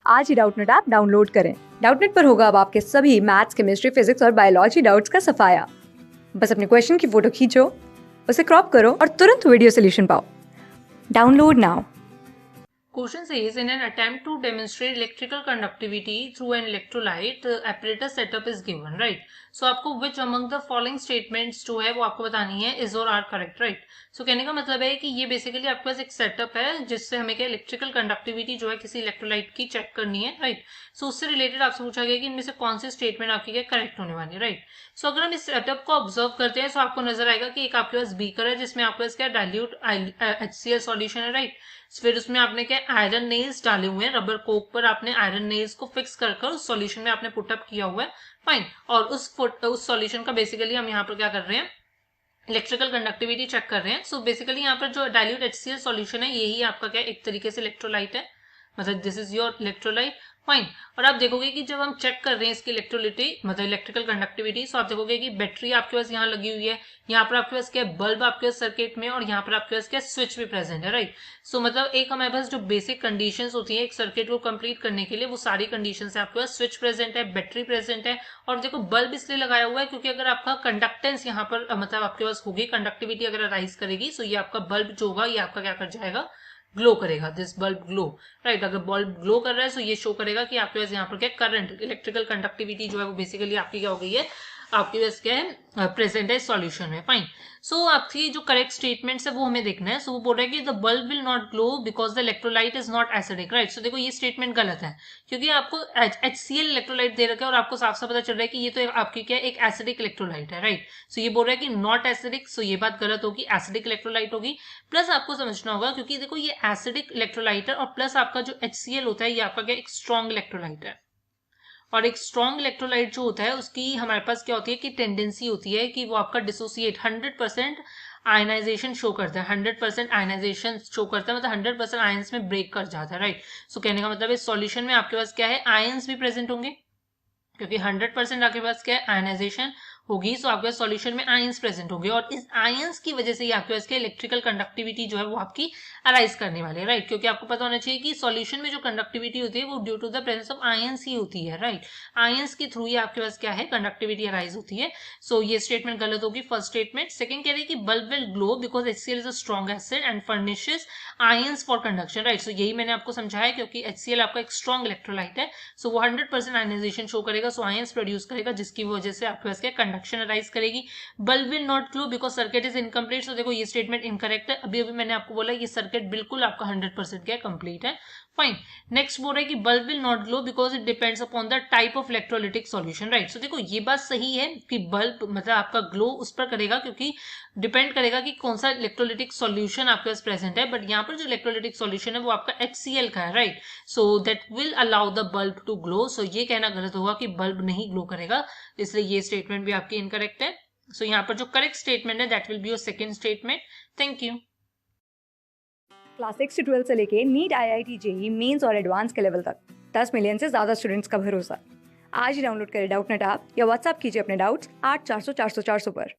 आज ही Doubtnut app download करें। Doubtnut पर होगा अब आपके सभी मैथ्स, केमिस्ट्री, फिजिक्स और बायोलॉजी डाउट्स का सफाया। बस अपने क्वेश्चन की फोटो खींचो, उसे क्रॉप करो और तुरंत वीडियो सोल्यूशन पाओ। Download now. Question says, in an attempt to demonstrate electrical conductivity through an electrolyte, the apparatus setup is given, right? So आपको which among the following statements जो है वो आपको बतानी है is or are correct, right? So कहने का मतलब है कि ये बेसिकली आपके पास एक सेटअप है जिससे हमें क्या इलेक्ट्रिकल कंडक्टिविटी जो है किसी इलेक्ट्रोलाइट की चेक करनी है, राइट? सो उससे रिलेटेड आपसे पूछा गया कि इनमें से कौन सी स्टेटमेंट आपकी क्या करेक्ट होने वाली है, राइट? सो अगर हम इस सेटअप को ऑब्जर्व करते हैं तो आपको नजर आएगा कि एक आपके पास बीकर है जिसमें आपके पास क्या डाइल्यूट HCl सॉल्यूशन है, राइट? फिर उसमें आपने क्या आयरन नेल्स डाले हुए हैं, रबर कोक पर आपने आयरन नेल्स को फिक्स कर उस सॉल्यूशन में आपने पुटअप किया हुआ है, फाइन। और उस सॉल्यूशन का बेसिकली हम यहाँ पर क्या कर रहे हैं, इलेक्ट्रिकल कंडक्टिविटी चेक कर रहे हैं। सो बेसिकली यहाँ पर जो डाइल्यूट HCl सॉल्यूशन है यही आपका क्या एक तरीके से इलेक्ट्रोलाइट है, मतलब this is your electrolyte, fine. और आप देखोगे कि जब हम चेक कर रहे हैं इसकी इलेक्ट्रोलिटी मतलब इलेक्ट्रिकल कंडक्टिविटी, सो आप देखोगे कि बैटरी आपके पास यहाँ लगी हुई है, यहाँ पर आपके पास क्या बल्ब आपके पास सर्किट में, और यहाँ पर आपके पास क्या स्विच भी प्रेजेंट है, राइट? सो मतलब एक हमारे पास जो बेसिक कंडीशंस होती है एक सर्किट को कंप्लीट करने के लिए, वो सारी कंडीशंस है आपके पास, स्विच प्रेजेंट है, बैटरी प्रेजेंट है, और देखो बल्ब इसलिए लगाया हुआ है क्योंकि अगर आपका कंडक्टेंस यहाँ पर मतलब आपके पास होगी, कंडक्टिविटी अगर राइज करेगी, सो ये आपका बल्ब जो होगा ये आपका क्या कर जाएगा, ग्लो करेगा, दिस बल्ब ग्लो, राइट? अगर बल्ब ग्लो कर रहा है तो ये शो करेगा कि आपके पास यहाँ पर क्या करंट, इलेक्ट्रिकल कंडक्टिविटी जो है वो बेसिकली आपकी क्या हो गई है, आपके पास क्या है प्रेजेंट है सॉल्यूशन में, फाइन। सो आपकी जो करेक्ट स्टेटमेंट्स है वो हमें देखना है। सो वो बोल रहा है कि the bulb will not glow because the electrolyte is not acidic, right? So देखो ये स्टेटमेंट गलत है क्योंकि आपको HCl इलेक्ट्रोलाइट दे रखा है और आपको साफ साफ पता चल रहा है कि ये तो आपकी क्या एक एसिडिक इलेक्ट्रोलाइट है, राइट? सो ये बोल रहा है कि नॉट एसिडिक, सो ये बात गलत होगी, एसिडिक इलेक्ट्रोलाइट होगी। प्लस आपको समझना होगा क्योंकि देखो ये एसिडिक इलेक्ट्रोलाइट है और प्लस आपका जो HCl होता है ये आपका क्या एक स्ट्रॉन्ग इलेक्ट्रोलाइट है, और एक स्ट्रॉन्ग इलेक्ट्रोलाइट जो होता है उसकी हमारे पास क्या होती है कि टेंडेंसी होती है कि वो आपका डिसोसिएट 100% आयनाइजेशन शो करता है, 100% आयनाइजेशन शो करता है, मतलब 100% आयंस में ब्रेक कर जाता है, राइट? सो कहने का मतलब इस सॉल्यूशन में आपके पास क्या है, आयंस भी प्रेजेंट होंगे क्योंकि 100% आपके पास क्या है आयनाइजेशन होगी, सो आपके सॉल्यूशन में आयंस प्रेजेंट होंगे, और इस आयंस की वजह से ही आपके पास क्या इलेक्ट्रिकल कंडक्टिविटी जो है वो आपकी अराइज करने वाली है, राइट? क्योंकि आपको पता होना चाहिए कि सॉल्यूशन में जो कंडक्टिविटी होती है वो due to the presence of ions ही होती है, राइट? आयंस के थ्रू ही आपके पास क्या है कंडक्टिविटी अराइज होती है। सो ये स्टेटमेंट गलत होगी, फर्स्ट स्टेटमेंट। सेकंड कह रही है कि bulb will glow because HCl is a strong acid and furnishes ions for conduction, right? So यही मैंने आपको समझाया क्योंकि HCl आपका एक स्ट्रॉन्ग इलेक्ट्रोलाइट है, सो वो 100% आयनाइजेशन शो करेगा, सो आयंस प्रोड्यूस करेगा जिसकी वजह से आपके पास क्या कंडक्शन अराइज करेगी। Bulb will not glow because circuit is incomplete, so देखो ये स्टेटमेंट इनकरेक्ट है, अभी अभी मैंने आपको बोला ये सर्किट बिल्कुल आपका 100% क्या कंप्लीट है, फाइन। नेक्स्ट बोल रहा है कि bulb will not glow because it depends upon the type of electrolytic solution, right? So देखो ये बात सही है कि बल्ब मतलब आपका ग्लो उस पर करेगा क्योंकि डिपेंड करेगा कि कौन सा इलेक्ट्रोलिटिक सॉल्यूशन आपके पास प्रेजेंट है, बट यहाँ पर जो इलेक्ट्रोलिटिक सॉल्यूशन है वो आपका HCl का है, right? So that will allow the bulb to glow, so ये कहना गलत होगा कि बल्ब नहीं ग्लो करेगा, इसलिए ये स्टेटमेंट भी आपकी इनकरेक्ट है। सो यहाँ पर जो करेक्ट स्टेटमेंट है that will be your second statement. Thank you. Class 6 से 12 से लेके नीट, IIT, JEE मेंस और एडवांस के लेवल तक 10 मिलियन से ज्यादा स्टूडेंट्स का भरोसा। आज ही डाउनलोड करें डाउटनेट ऐप या व्हाट्सएप कीजिए अपने डाउट्स 8400 400 400 पर।